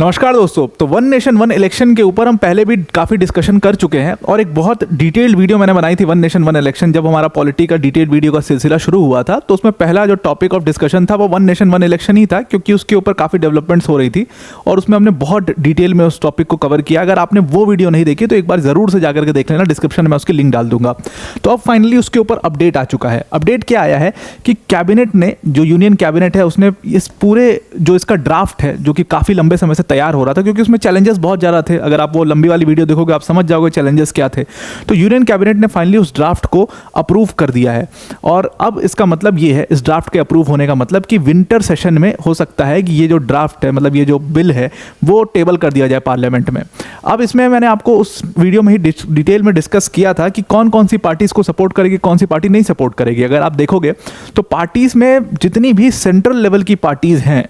नमस्कार दोस्तों। तो वन नेशन वन इलेक्शन के ऊपर हम पहले भी काफ़ी डिस्कशन कर चुके हैं और एक बहुत डिटेल्ड वीडियो मैंने बनाई थी वन नेशन वन इलेक्शन। जब हमारा पॉलिटी का डिटेल्ड वीडियो का सिलसिला शुरू हुआ था तो उसमें पहला जो टॉपिक ऑफ डिस्कशन था वो वन नेशन वन इलेक्शन ही था, क्योंकि उसके ऊपर काफ़ी डेवलपमेंट्स हो रही थी और उसमें हमने बहुत डिटेल में उस टॉपिक को कवर किया। अगर आपने वो वीडियो नहीं देखी तो एक बार ज़रूर से जाकर के देख लेना, डिस्क्रिप्शन में उसकी लिंक डाल दूंगा। तो अब फाइनली उसके ऊपर अपडेट आ चुका है। अपडेट क्या आया है कि कैबिनेट ने, जो यूनियन कैबिनेट है, उसने इस पूरे जो इसका ड्राफ्ट है जो कि काफ़ी लंबे समय से तैयार हो रहा था, क्योंकि उसमें चैलेंजेस बहुत ज़्यादा थे। अगर आप वो लंबी वाली वीडियो देखोगे आप समझ जाओगे चैलेंजेस क्या थे। तो यूनियन कैबिनेट ने फाइनली उस ड्राफ्ट को अप्रूव कर दिया है और अब इसका मतलब ये है, इस ड्राफ्ट के अप्रूव होने का मतलब कि विंटर सेशन में हो सकता है कि ये जो ड्राफ्ट है, मतलब ये जो बिल है, वो टेबल कर दिया जाए पार्लियामेंट में। अब इसमें मैंने आपको उस वीडियो में ही डिटेल में डिस्कस किया था कि कौन कौन सी पार्टी इसको सपोर्ट करेगी, कौन सी पार्टी नहीं सपोर्ट करेगी। अगर आप देखोगे तो पार्टीज में जितनी भी सेंट्रल लेवल की पार्टीज हैं,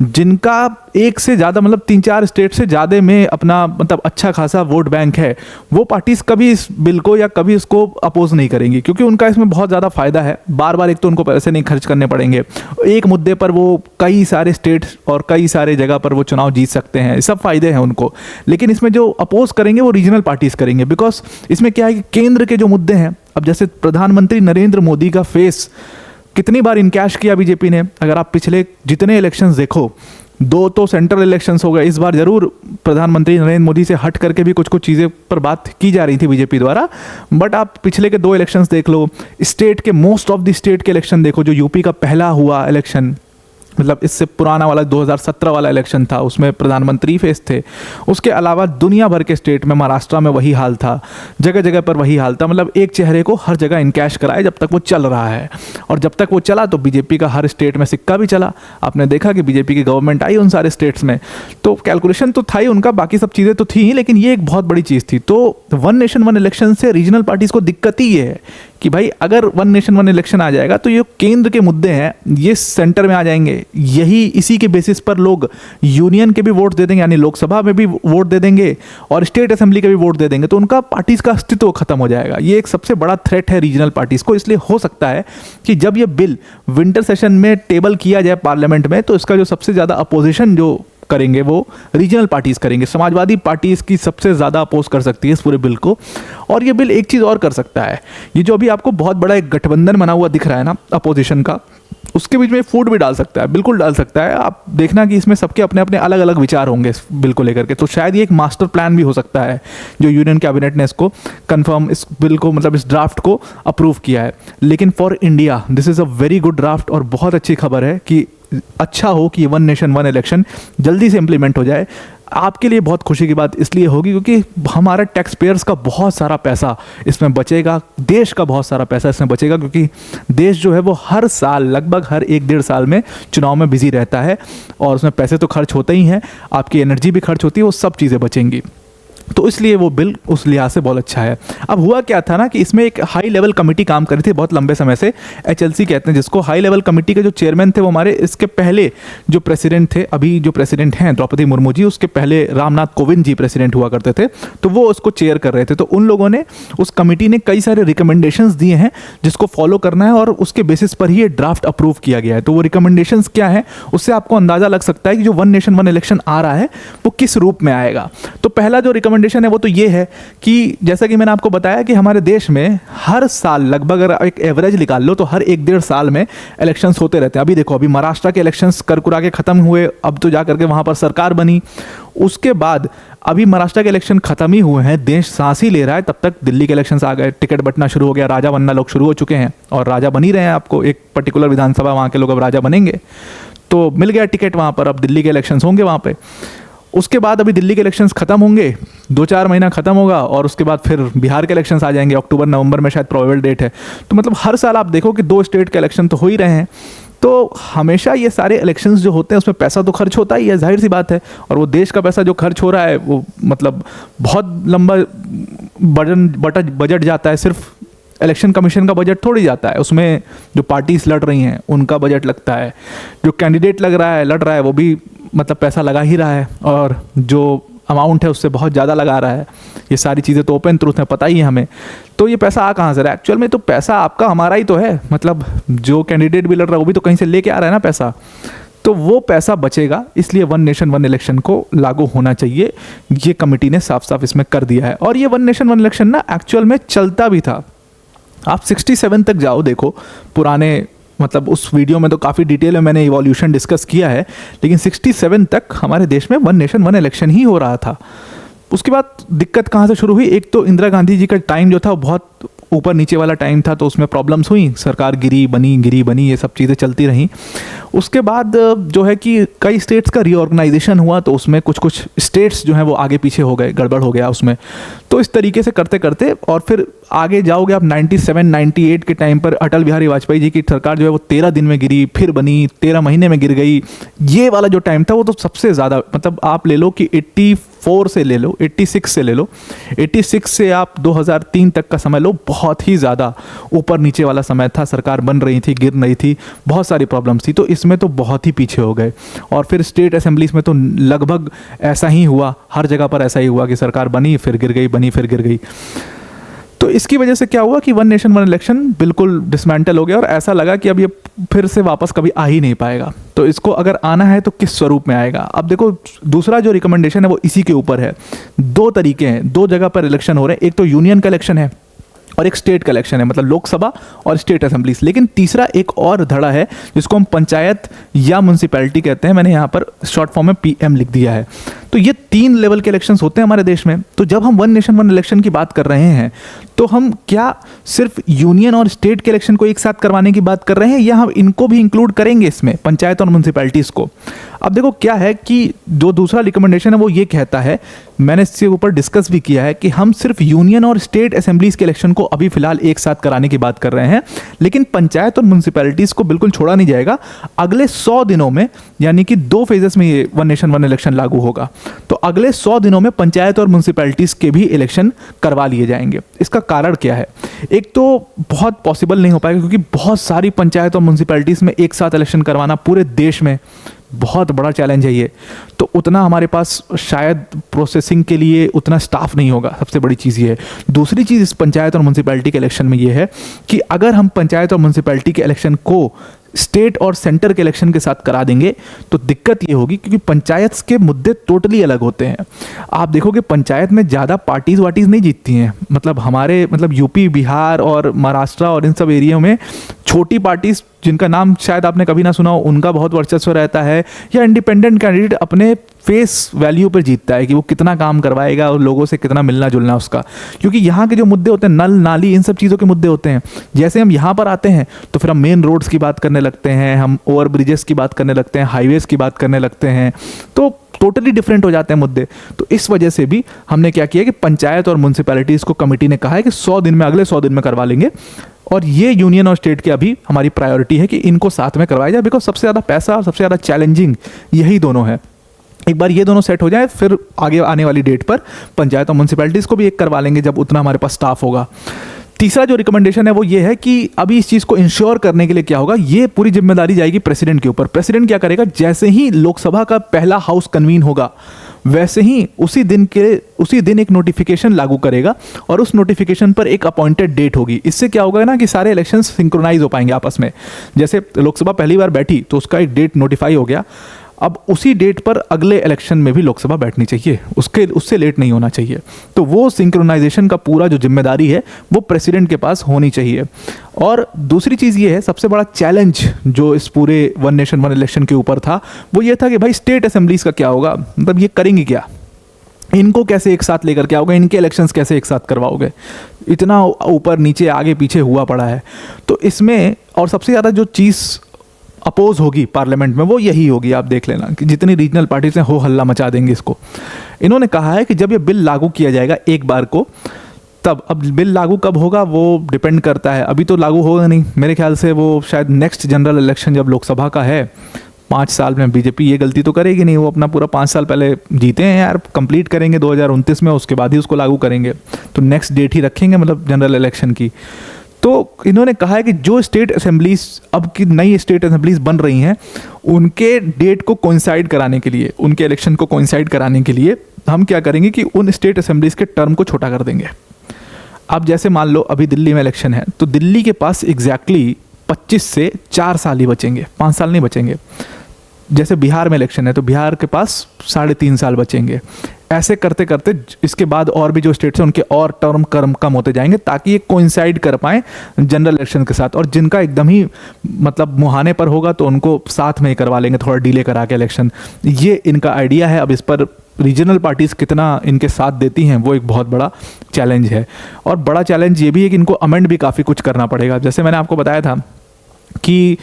जिनका एक से ज़्यादा, मतलब 3-4 स्टेट से ज़्यादा में अपना मतलब अच्छा खासा वोट बैंक है, वो पार्टीज कभी इस बिल को या कभी इसको अपोज नहीं करेंगी, क्योंकि उनका इसमें बहुत ज़्यादा फायदा है। बार बार एक तो उनको पैसे नहीं खर्च करने पड़ेंगे, एक मुद्दे पर वो कई सारे स्टेट और कई सारे जगह पर वो चुनाव जीत सकते हैं, सब फायदे हैं उनको। लेकिन इसमें जो अपोज करेंगे वो रीजनल पार्टीज करेंगे, बिकॉज इसमें क्या है कि केंद्र के जो मुद्दे हैं, अब जैसे प्रधानमंत्री नरेंद्र मोदी का फेस कितनी बार इनकैश किया बीजेपी ने। अगर आप पिछले जितने इलेक्शंस देखो, 2 तो सेंट्रल इलेक्शंस हो गए, इस बार जरूर प्रधानमंत्री नरेंद्र मोदी से हट करके भी कुछ कुछ चीज़ें पर बात की जा रही थी बीजेपी द्वारा, बट आप पिछले के 2 इलेक्शंस देख लो, स्टेट के मोस्ट ऑफ द स्टेट के इलेक्शन देखो, जो यूपी का पहला हुआ इलेक्शन, मतलब इससे पुराना वाला 2017 वाला इलेक्शन था, उसमें प्रधानमंत्री फेस थे। उसके अलावा दुनिया भर के स्टेट में, महाराष्ट्र में वही हाल था, जगह जगह पर वही हाल था। मतलब एक चेहरे को हर जगह इनकैश कराए जब तक वो चल रहा है, और जब तक वो चला तो बीजेपी का हर स्टेट में सिक्का भी चला। आपने देखा कि बीजेपी की गवर्नमेंट आई उन सारे स्टेट्स में, तो कैलकुलेशन तो था ही उनका, बाकी सब चीज़ें तो थी ही, लेकिन ये एक बहुत बड़ी चीज़ थी। तो वन नेशन वन इलेक्शन से रीजनल पार्टीज को दिक्कत ही ये है कि भाई अगर वन नेशन वन इलेक्शन आ जाएगा तो ये केंद्र के मुद्दे हैं ये सेंटर में आ जाएंगे, यही इसी के बेसिस पर लोग यूनियन के भी वोट दे देंगे, यानी लोकसभा में भी वोट दे देंगे और स्टेट असेंबली के भी वोट दे देंगे, तो उनका पार्टीज का अस्तित्व खत्म हो जाएगा। ये एक सबसे बड़ा थ्रेट है रीजनल पार्टीज को। इसलिए हो सकता है कि जब ये बिल विंटर सेशन में टेबल किया जाए पार्लियामेंट में, तो इसका जो सबसे ज़्यादा अपोजिशन जो करेंगे वो रीजनल पार्टीज करेंगे। समाजवादी पार्टीज की सबसे ज़्यादा अपोज कर सकती है इस पूरे बिल को। और ये बिल एक चीज़ और कर सकता है, ये जो अभी आपको बहुत बड़ा एक गठबंधन बना हुआ दिख रहा है ना अपोजिशन का, उसके बीच में फूट भी डाल सकता है, बिल्कुल डाल सकता है। आप देखना कि इसमें सबके अपने अपने अलग अलग विचार होंगे इस बिल को लेकर के, तो शायद ये एक मास्टर प्लान भी हो सकता है जो यूनियन कैबिनेट ने इसको कंफर्म, इस बिल को, मतलब इस ड्राफ्ट को अप्रूव किया है। लेकिन for India this is a very good draft और बहुत अच्छी खबर है कि अच्छा हो कि वन नेशन वन इलेक्शन जल्दी से इंप्लीमेंट हो जाए। आपके लिए बहुत खुशी की बात इसलिए होगी क्योंकि हमारा टैक्स पेयर्स का बहुत सारा पैसा इसमें बचेगा, देश का बहुत सारा पैसा इसमें बचेगा, क्योंकि देश जो है वो हर साल लगभग हर 1-1.5 साल में चुनाव में बिजी रहता है और उसमें पैसे तो खर्च होते ही हैं, आपकी एनर्जी भी खर्च होती है, वो सब चीज़ें बचेंगी। तो इसलिए वो बिल उस लिहाज से बहुत अच्छा है। अब हुआ क्या था ना कि इसमें एक हाई लेवल कमेटी काम कर रही थी बहुत लंबे समय से, HLC कहते हैं जिसको। हाई लेवल कमेटी के जो चेयरमैन थे वो हमारे इसके पहले जो प्रेसिडेंट थे, अभी जो प्रेसिडेंट हैं द्रौपदी मुर्मू जी, उसके पहले रामनाथ कोविंद जी प्रेसिडेंट हुआ करते थे, तो वो उसको चेयर कर रहे थे। तो उन लोगों ने, उस कमेटी ने कई सारे रिकमेंडेशंस दिए हैं जिसको फॉलो करना है और उसके बेसिस पर ही ये ड्राफ्ट अप्रूव किया गया है। तो वो रिकमेंडेशंस क्या है उससे आपको अंदाजा लग सकता है कि जो वन नेशन वन इलेक्शन आ रहा है वो किस रूप में आएगा। तो पहला जो रिकमेंडेशन है वो तो ये है कि जैसा कि मैंने आपको बताया कि हमारे देश में हर साल लगभग, अगर एक एवरेज निकाल लो तो हर 1-1.5 साल में इलेक्शंस होते रहते हैं। अभी देखो, अभी महाराष्ट्र के इलेक्शंस करकुरा के खत्म हुए, अब तो जाकर के वहां पर सरकार बनी, उसके बाद अभी महाराष्ट्र के इलेक्शन खत्म ही हुए हैं, देश सांस ही ले रहा है, तब तक दिल्ली के इलेक्शंस आ गए, टिकट बंटना शुरू हो गया, राजा बनना लोग शुरू हो चुके हैं और राजा बन ही रहे हैं। आपको एक पर्टिकुलर विधानसभा वहाँ के लोग अब राजा बनेंगे, तो मिल गया टिकट वहाँ पर, अब दिल्ली के इलेक्शंस होंगे वहाँ पे। उसके बाद अभी दिल्ली के इलेक्शंस खत्म होंगे, 2-4 महीना खत्म होगा और उसके बाद फिर बिहार के इलेक्शंस आ जाएंगे, अक्टूबर नवंबर में शायद प्रोबेबल डेट है। तो मतलब हर साल आप देखो कि 2 स्टेट के इलेक्शन तो हो ही रहे हैं। तो हमेशा ये सारे इलेक्शंस जो होते हैं उसमें पैसा तो खर्च होता ही है, जाहिर सी बात है, और वो देश का पैसा जो खर्च हो रहा है वो मतलब बहुत लंबा बजट जाता है। सिर्फ इलेक्शन कमीशन का बजट थोड़ी जाता है, उसमें जो पार्टीज लड़ रही हैं उनका बजट लगता है, जो कैंडिडेट लड़ रहा है वो भी मतलब पैसा लगा ही रहा है, और जो अमाउंट है उससे बहुत ज़्यादा लगा रहा है। ये सारी चीज़ें तो ओपन ट्रूथ में पता ही है हमें। तो ये पैसा आ कहाँ से रहा है? एक्चुअल में तो पैसा आपका हमारा ही तो है, मतलब जो कैंडिडेट भी लड़ रहा है वो भी तो कहीं से लेके आ रहा है ना पैसा। तो वो पैसा बचेगा, इसलिए वन नेशन वन इलेक्शन को लागू होना चाहिए, ये कमेटी ने साफ साफ इसमें कर दिया है। और ये वन नेशन वन इलेक्शन ना एक्चुअल में चलता भी था। आप 67 तक जाओ, देखो पुराने, मतलब उस वीडियो में तो काफ़ी डिटेल में मैंने इवोल्यूशन डिस्कस किया है, लेकिन 67 तक हमारे देश में वन नेशन वन इलेक्शन ही हो रहा था। उसके बाद दिक्कत कहाँ से शुरू हुई? एक तो इंदिरा गांधी जी का टाइम जो था वो बहुत ऊपर नीचे वाला टाइम था, तो उसमें प्रॉब्लम्स हुई, सरकार गिरी बनी, ये सब चीज़ें चलती रहीं। उसके बाद जो है कि कई स्टेट्स का रीऑर्गेनाइजेशन हुआ, तो उसमें कुछ स्टेट्स जो हैं वो आगे पीछे हो गए, गड़बड़ हो गया उसमें। तो इस तरीके से करते करते और फिर आगे जाओगे आप 97-98 के टाइम पर अटल बिहारी वाजपेयी जी की सरकार जो है वो 13 दिन में गिरी, फिर बनी, 13 महीने में गिर गई। ये वाला जो टाइम था वो तो सबसे ज़्यादा, मतलब आप ले लो कि 84 से ले लो, 86 से ले लो, 86 से आप 2003 तक का समय लो, बहुत ही ज़्यादा ऊपर नीचे वाला समय था। सरकार बन रही थी, गिर रही थी, बहुत सारी प्रॉब्लम्स थी, तो इसमें तो बहुत ही पीछे हो गए। और फिर स्टेट असेंबलीज में तो लगभग ऐसा ही हुआ, हर जगह पर ऐसा ही हुआ कि सरकार बनी फिर गिर गई, बनी फिर गिर गई। तो इसकी वजह से क्या हुआ कि वन नेशन वन इलेक्शन बिल्कुल डिसमेंटल हो गया, और ऐसा लगा कि अब ये फिर से वापस कभी आ ही नहीं पाएगा। तो इसको अगर आना है तो किस स्वरूप में आएगा? अब देखो, दूसरा जो रिकमेंडेशन है वो इसी के ऊपर है। दो तरीके हैं, दो जगह पर इलेक्शन हो रहे हैं, एक तो यूनियन का इलेक्शन है और एक स्टेट का इलेक्शन है, मतलब लोकसभा और स्टेट असेंबलीज। लेकिन तीसरा एक और धड़ा है जिसको हम पंचायत या म्यूनसिपैलिटी कहते हैं, मैंने यहाँ पर शॉर्ट फॉर्म में PM लिख दिया है। तो ये 3 लेवल के इलेक्शंस होते हैं हमारे देश में। तो जब हम वन नेशन वन इलेक्शन की बात कर रहे हैं, तो हम क्या सिर्फ यूनियन और स्टेट के इलेक्शन को एक साथ करवाने की बात कर रहे हैं, या हम इनको भी इंक्लूड करेंगे इसमें, पंचायत और म्यूनसिपैलिटीज़ को? अब देखो क्या है कि जो दूसरा रिकमेंडेशन है वो ये कहता है, मैंने इसके ऊपर डिस्कस भी किया है, कि हम सिर्फ यूनियन और स्टेट असेंबलीज के इलेक्शन को अभी फिलहाल एक साथ कराने की बात कर रहे हैं, लेकिन पंचायत और म्यूनसिपैलिटीज़ को बिल्कुल छोड़ा नहीं जाएगा। अगले 100 दिनों में, यानी कि 2 फेजेस में ये वन नेशन वन इलेक्शन लागू होगा, तो अगले 100 दिनों में पंचायत और म्यूनसिपैलिटीज़ के भी इलेक्शन करवा लिए जाएंगे। इसका कारण क्या है? एक तो बहुत पॉसिबल नहीं हो पाएगा, क्योंकि बहुत सारी पंचायत और म्यूनसिपैलिटीज़ में एक साथ इलेक्शन करवाना पूरे देश में बहुत बड़ा चैलेंज है ये। तो उतना हमारे पास शायद प्रोसेसिंग के लिए उतना स्टाफ नहीं होगा, सबसे बड़ी चीज़ ये है। दूसरी चीज़ इस पंचायत और म्यूनसिपैलिटी के इलेक्शन में ये है कि अगर हम पंचायत और म्यूनसिपैलिटी के इलेक्शन को स्टेट और सेंटर के इलेक्शन के साथ करा देंगे, तो दिक्कत ये होगी, क्योंकि पंचायत के मुद्दे टोटली अलग होते हैं। आप देखोगे पंचायत में ज़्यादा पार्टीज नहीं जीतती हैं, मतलब हमारे यूपी, बिहार और महाराष्ट्र और इन सब एरिया में छोटी पार्टीज जिनका नाम शायद आपने कभी ना सुना हो, उनका बहुत वर्चस्व रहता है, या इंडिपेंडेंट कैंडिडेट अपने फेस वैल्यू पर जीतता है कि वो कितना काम करवाएगा और लोगों से कितना मिलना जुलना उसका। क्योंकि यहाँ के जो मुद्दे होते हैं, नल नाली, इन सब चीज़ों के मुद्दे होते हैं। जैसे हम यहाँ पर आते हैं तो फिर हम मेन रोड्स की बात करने लगते हैं, हम ओवर ब्रिजेस की बात करने लगते हैं, हाईवेज़ की बात करने लगते हैं, तो टोटली डिफरेंट हो जाते हैं मुद्दे। तो इस वजह से भी हमने क्या किया कि पंचायत और म्यूनसिपैलिटीज़ को कमेटी ने कहा है कि 100 दिन में, अगले 100 दिन में करवा लेंगे। और ये यूनियन और स्टेट की अभी हमारी प्रायोरिटी है कि इनको साथ में करवाया जाए, बिकॉज सबसे ज़्यादा पैसा और सबसे ज़्यादा चैलेंजिंग यही दोनों है। एक बार ये दोनों सेट हो जाए, फिर आगे आने वाली डेट पर पंचायत और म्यूनसिपैलिटीज़ को भी एक करवा लेंगे जब उतना हमारे पास स्टाफ होगा। तीसरा जो रिकमेंडेशन है वो ये है कि अभी इस चीज़ को इंश्योर करने के लिए क्या होगा, ये पूरी जिम्मेदारी जाएगी प्रेसिडेंट के ऊपर। प्रेसिडेंट क्या करेगा, जैसे ही लोकसभा का पहला हाउस कन्वीन होगा, वैसे ही उसी दिन एक नोटिफिकेशन लागू करेगा, और उस नोटिफिकेशन पर एक अपॉइंटेड डेट होगी। इससे क्या होगा ना कि सारे इलेक्शंस सिंक्रोनाइज हो पाएंगे आपस में। जैसे लोकसभा पहली बार बैठी तो उसका एक डेट नोटिफाई हो गया, अब उसी डेट पर अगले इलेक्शन में भी लोकसभा बैठनी चाहिए, उससे लेट नहीं होना चाहिए। तो वो सिंक्रोनाइजेशन का पूरा जो जिम्मेदारी है वो प्रेसिडेंट के पास होनी चाहिए। और दूसरी चीज़ ये है, सबसे बड़ा चैलेंज जो इस पूरे वन नेशन वन इलेक्शन के ऊपर था वो ये था कि भाई स्टेट असेंबलीज का क्या होगा, मतलब ये करेंगे क्या, इनको कैसे एक साथ लेकर के आओगे, इनके इलेक्शंस कैसे एक साथ करवाओगे, इतना ऊपर नीचे आगे पीछे हुआ पड़ा है। तो इसमें और सबसे ज़्यादा जो चीज़ अपोज होगी पार्लियामेंट में वो यही होगी, आप देख लेना कि जितनी रीजनल पार्टीज हैं हो हल्ला मचा देंगे इसको। इन्होंने कहा है कि जब ये बिल लागू किया जाएगा एक बार को, तब अब बिल लागू कब होगा वो डिपेंड करता है, अभी तो लागू होगा नहीं मेरे ख्याल से, वो शायद नेक्स्ट जनरल इलेक्शन जब लोकसभा का है 5 साल में, बीजेपी ये गलती तो करेगी नहीं, वो अपना पूरा 5 साल पहले जीते हैं यार, कंप्लीट करेंगे 2029 में, उसके बाद ही उसको लागू करेंगे, तो नेक्स्ट डेट ही रखेंगे मतलब जनरल इलेक्शन की। तो इन्होंने कहा है कि जो स्टेट असेंबलीज अब की नई स्टेट असेंबलीज बन रही हैं, उनके डेट को कोइंसाइड कराने के लिए, उनके इलेक्शन को कोइंसाइड कराने के लिए हम क्या करेंगे कि उन स्टेट असेंबलीज के टर्म को छोटा कर देंगे। अब जैसे मान लो अभी दिल्ली में इलेक्शन है, तो दिल्ली के पास एग्जैक्टली 25 से 4 साल ही बचेंगे, 5 साल नहीं बचेंगे। जैसे बिहार में इलेक्शन है तो बिहार के पास 3.5 साल बचेंगे। ऐसे करते करते इसके बाद और भी जो स्टेट्स हैं उनके और टर्म कम होते जाएंगे, ताकि ये कोइंसाइड कर पाएँ जनरल इलेक्शन के साथ। और जिनका एकदम ही मतलब मुहाने पर होगा तो उनको साथ में ही करवा लेंगे, थोड़ा डिले करा के इलेक्शन। ये इनका आइडिया है। अब इस पर रीजनल पार्टीज़ कितना इनके साथ देती हैं वो एक बहुत बड़ा चैलेंज है। और बड़ा चैलेंज ये भी है कि इनको अमेंड भी काफ़ी कुछ करना पड़ेगा। जैसे मैंने आपको बताया था कि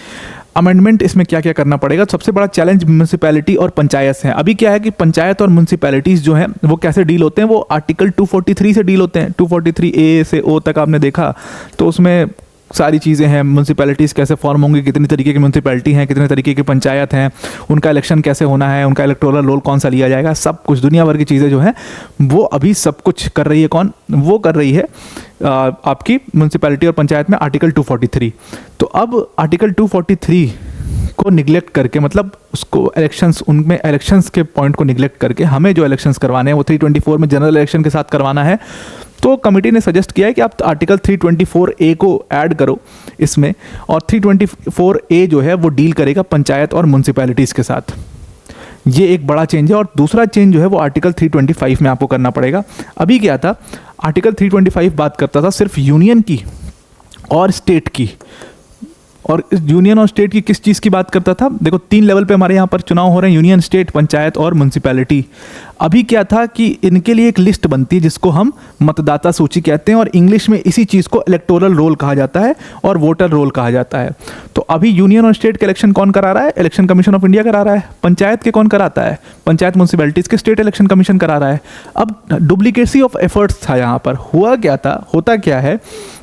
अमेंडमेंट इसमें क्या क्या करना पड़ेगा। सबसे बड़ा चैलेंज म्यूनसिपैलिटी और पंचायत हैं। अभी क्या है कि पंचायत और म्यूनसिपैलिटीज़ जो हैं वो कैसे डील होते हैं, वो आर्टिकल 243 से डील होते हैं। 243A से O तक आपने देखा तो उसमें सारी चीज़ें हैं। म्यूनसिपैलिटीज़ कैसे फॉर्म होंगी, कितनी तरीके की म्यूनसिपैलिटी हैं, कितने तरीके की पंचायत हैं, उनका इलेक्शन कैसे होना है, उनका इलेक्टोरल रोल कौन सा लिया जाएगा, सब कुछ दुनिया भर की चीज़ें जो हैं वो अभी सब कुछ कर रही है। कौन वो कर रही है? आपकी म्यूनसिपैलिटी और पंचायत में आर्टिकल 243। तो अब आर्टिकल 243 को निगलेक्ट करके, मतलब उसको इलेक्शंस, उनमें इलेक्शंस के पॉइंट को निगलेक्ट करके हमें जो इलेक्शंस करवाने हैं वो 324 में जनरल इलेक्शन के साथ करवाना है। तो कमेटी ने सजेस्ट किया है कि आप आर्टिकल 324A को ऐड करो इसमें, और 324A जो है वो डील करेगा पंचायत और म्यूनसिपैलिटीज़ के साथ। ये एक बड़ा चेंज है। और दूसरा चेंज जो है वो आर्टिकल 325 में आपको करना पड़ेगा। अभी क्या था, आर्टिकल 325 बात करता था सिर्फ यूनियन की और स्टेट की। और यूनियन और स्टेट की किस चीज़ की बात करता था? देखो 3 लेवल पे हमारे यहाँ पर चुनाव हो रहे हैं, यूनियन, स्टेट, पंचायत और म्यूनसिपैलिटी। अभी क्या था कि इनके लिए एक लिस्ट बनती है जिसको हम मतदाता सूची कहते हैं, और इंग्लिश में इसी चीज़ को इलेक्टोरल रोल कहा जाता है और वोटर रोल कहा जाता है। तो अभी यूनियन और स्टेट के इलेक्शन कौन करा रहा है? इलेक्शन कमीशन ऑफ इंडिया करा रहा है। पंचायत के कौन कराता है? पंचायत म्यूनसिपैलिटीज़ के स्टेट इलेक्शन कमीशन करा रहा है। अब डुप्लीकेसी ऑफ एफर्ट्स था यहाँ पर। हुआ क्या था, होता क्या है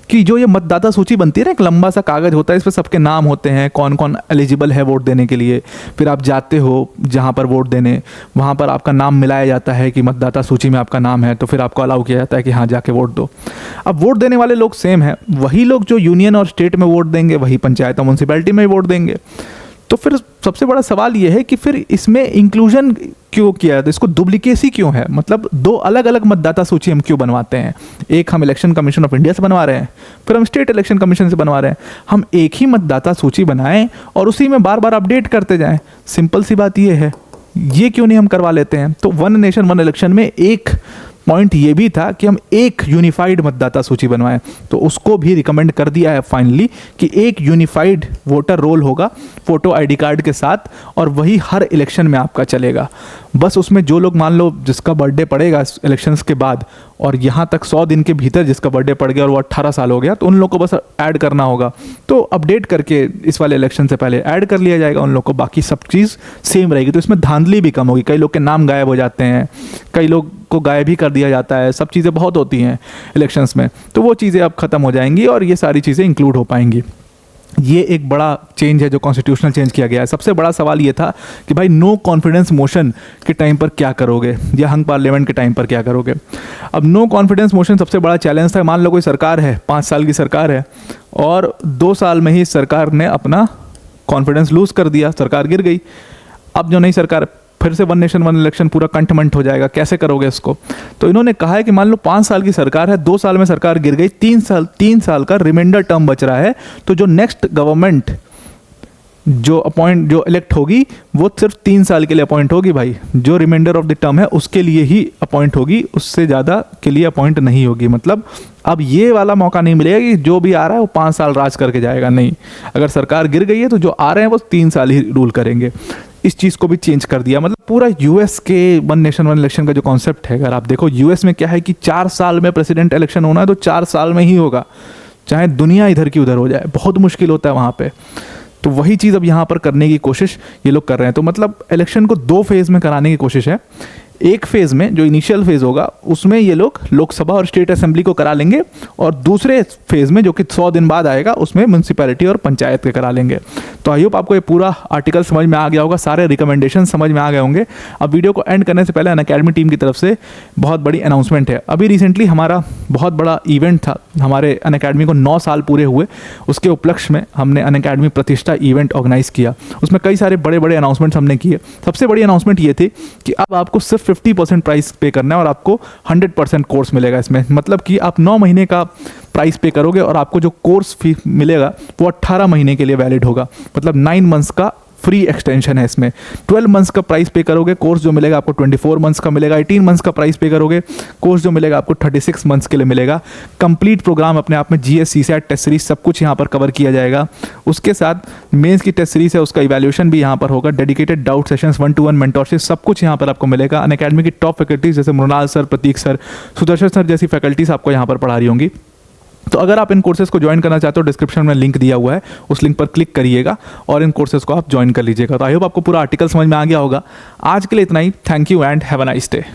कि जो ये मतदाता सूची बनती है ना, एक लंबा सा कागज़ होता है, इस पर सबके नाम होते हैं, कौन कौन एलिजिबल है वोट देने के लिए। फिर आप जाते हो जहाँ पर वोट देने, वहाँ पर आपका नाम मिलाया जाता है कि मतदाता सूची में आपका नाम है, तो फिर आपको अलाउ किया जाता है कि हाँ जाके वोट दो। अब वोट देने वाले लोग सेम हैं, वही लोग जो यूनियन और स्टेट में वोट देंगे वही पंचायत और म्यूनसिपैलिटी में वोट देंगे। तो फिर सबसे बड़ा सवाल ये है कि फिर इसमें इंक्लूजन क्यों किया है, तो इसको डुप्लीकेसी क्यों है? मतलब 2 अलग अलग मतदाता सूची हम क्यों बनवाते हैं? एक हम इलेक्शन कमीशन ऑफ इंडिया से बनवा रहे हैं, फिर हम स्टेट इलेक्शन कमीशन से बनवा रहे हैं। हम एक ही मतदाता सूची बनाएं और उसी में बार बार अपडेट करते जाएं। सिंपल सी बात ये है, ये क्यों नहीं हम करवा लेते हैं? तो वन नेशन वन इलेक्शन में एक पॉइंट ये भी था कि हम एक यूनिफाइड मतदाता सूची बनवाएं, तो उसको भी रिकमेंड कर दिया है फाइनली कि एक यूनिफाइड वोटर रोल होगा फोटो आईडी कार्ड के साथ, और वही हर इलेक्शन में आपका चलेगा। बस उसमें जो लोग, मान लो जिसका बर्थडे पड़ेगा इलेक्शंस के बाद और यहाँ तक 100 दिन के भीतर जिसका बर्थडे पड़ गया और वो 18 साल हो गया, तो उन लोग को बस ऐड करना होगा। तो अपडेट करके इस वाले इलेक्शन से पहले ऐड कर लिया जाएगा उन लोग को, बाकी सब चीज़ सेम रहेगी। तो इसमें धांधली भी कम होगी। कई लोग के नाम गायब हो जाते हैं, कई लोग को गायब भी कर दिया जाता है, सब चीज़ें बहुत होती हैं इलेक्शंस में। तो वो चीज़ें अब ख़त्म हो जाएंगी और ये सारी चीज़ें इंक्लूड हो पाएंगी। ये एक बड़ा चेंज है जो कॉन्स्टिट्यूशनल चेंज किया गया है। सबसे बड़ा सवाल ये था कि भाई नो कॉन्फिडेंस मोशन के टाइम पर क्या करोगे, या हंग पार्लियामेंट के टाइम पर क्या करोगे। अब नो कॉन्फिडेंस मोशन सबसे बड़ा चैलेंज था। मान लो कोई सरकार है, 5 साल की सरकार है, और 2 साल में ही सरकार ने अपना कॉन्फिडेंस लूज़ कर दिया, सरकार गिर गई। अब जो नई सरकार, फिर से वन नेशन वन इलेक्शन पूरा कंटमेंट हो जाएगा, कैसे करोगे इसको? तो इन्होंने कहा है कि मान लो 5 साल की सरकार है, 2 साल में सरकार गिर गई, 3 साल का रिमाइंडर टर्म बच रहा है, तो जो नेक्स्ट गवर्नमेंट जो इलेक्ट होगी वो सिर्फ 3 साल के लिए अपॉइंट होगी भाई। जो रिमाइंडर ऑफ द टर्म है उसके लिए ही अपॉइंट होगी, उससे ज़्यादा के लिए अपॉइंट नहीं होगी। मतलब अब ये वाला मौका नहीं मिलेगा कि जो भी आ रहा है वो 5 साल राज करके जाएगा, नहीं। अगर सरकार गिर गई है तो जो आ रहे हैं वो 3 साल ही रूल करेंगे। इस चीज़ को भी चेंज कर दिया। मतलब पूरा यूएस के वन नेशन वन इलेक्शन का जो कॉन्सेप्ट है, अगर आप देखो यूएस में क्या है कि 4 साल में प्रेसिडेंट इलेक्शन होना है तो 4 साल में ही होगा, चाहे दुनिया इधर की उधर हो जाए, बहुत मुश्किल होता है वहाँ पे। तो वही चीज़ अब यहाँ पर करने की कोशिश ये लोग कर रहे हैं। तो मतलब इलेक्शन को 2 फेज़ में कराने की कोशिश है। एक फेज़ में जो इनिशियल फेज़ होगा उसमें ये लोग लोकसभा और स्टेट असेंबली को करा लेंगे, और दूसरे फेज़ में जो कि 100 दिन बाद आएगा उसमें म्यूनसिपैलिटी और पंचायत के करा लेंगे। तो आई होप आपको ये पूरा आर्टिकल समझ में आ गया होगा, सारे रिकमेंडेशन समझ में आ गए होंगे। अब वीडियो को एंड करने से पहले अनअकैडमी टीम की तरफ से बहुत बड़ी अनाउंसमेंट है। अभी रिसेंटली हमारा बहुत बड़ा इवेंट था, हमारे अनअकैडमी को 9 साल पूरे हुए, उसके उपलक्ष्य में हमने अनअकैडमी प्रतिष्ठा इवेंट ऑर्गेनाइज़ किया। उसमें कई सारे बड़े बड़े अनाउंसमेंट्स हमने किए। सबसे बड़ी अनाउंसमेंट ये थी कि अब आपको सिर्फ 50% प्राइस पे करना है और आपको 100% कोर्स मिलेगा इसमें। मतलब कि आप 9 महीने का प्राइस पे करोगे और आपको जो कोर्स फी मिलेगा वो 18 महीने के लिए वैलिड होगा। मतलब 9 मंथ्स का फ्री एक्सटेंशन है इसमें। 12 मंथ्स का प्राइस पे करोगे, कोर्स जो मिलेगा आपको 24 मंथ्स का मिलेगा। 18 मंथ्स का प्राइस पे करोगे, कोर्स जो मिलेगा आपको 36 मंथ्स के लिए मिलेगा। कंप्लीट प्रोग्राम अपने आप में जीएस, सीसैट, टेस्ट सीरीज सब कुछ यहाँ पर कवर किया जाएगा। उसके साथ मेंस की टेस्ट सीरीज है, उसका इवैल्यूएशन भी यहाँ पर होगा। Dedicated doubt sessions, 1-to-1 mentorship, सब कुछ यहाँ पर आपको मिलेगा। अनअकैडमी की टॉप फैकल्टीज जैसे मृणाल सर, प्रतीक सर, सुदर्शन सर जैसी फैकल्टीज आपको यहाँ पर पढ़ा रही होंगी। तो अगर आप इन कोर्सेज को ज्वाइन करना चाहते हो, डिस्क्रिप्शन में लिंक दिया हुआ है, उस लिंक पर क्लिक करिएगा और इन कोर्सेज को आप ज्वाइन कर लीजिएगा। तो आई होप आपको पूरा आर्टिकल समझ में आ गया होगा। आज के लिए इतना ही। Thank you and have a nice day.